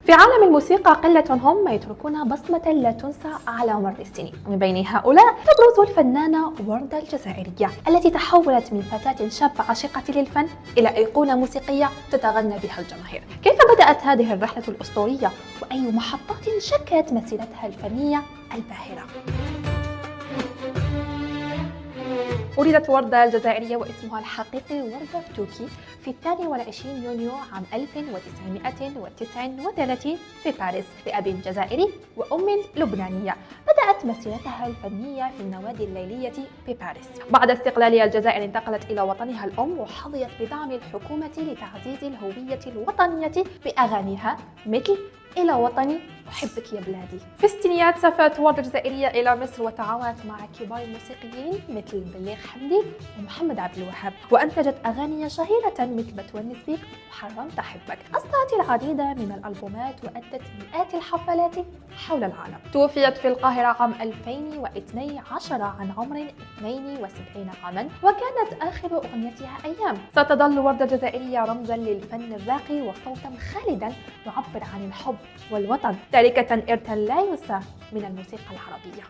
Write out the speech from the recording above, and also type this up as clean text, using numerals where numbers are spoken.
في عالم الموسيقى قلة هم يتركون بصمة لا تنسى على مر السنين، ومن بين هؤلاء تبرز الفنانة وردة الجزائرية التي تحولت من فتاة شابة عاشقة للفن إلى أيقونة موسيقية تتغنى بها الجماهير. كيف بدأت هذه الرحلة الأسطورية؟ وأي محطات شكلت مسيرتها الفنية الباهرة؟ ولدت وردة الجزائرية واسمها الحقيقي وردة فتوكي في 22 يونيو عام 1939 في باريس لأب جزائري وأم لبنانية. بدأت مسيرتها الفنية في النوادي الليلية في باريس. بعد استقلالها الجزائر انتقلت إلى وطنها الأم وحظيت بدعم الحكومة لتعزيز الهوية الوطنية بأغانيها مثل إلى وطني أحبك يا بلادي. في الستينيات سافرت وردة الجزائرية إلى مصر وتعاونت مع كبار الموسيقيين مثل بليغ حمدي ومحمد عبد الوهاب، وأنتجت أغاني شهيرة مثل بتونس بيك وحرمت أحبك. أصدرت العديد من الألبومات وأدت مئات الحفلات حول العالم. توفيت في القاهرة عام 2012 عن عمر 72 عاما، وكانت آخر أغنيتها أيام. ستظل وردة الجزائرية رمزا للفن الراقي وصوتا خالدا يعبر عن الحب والوطن، تاركة إرثا لا ينسى من الموسيقى العربية.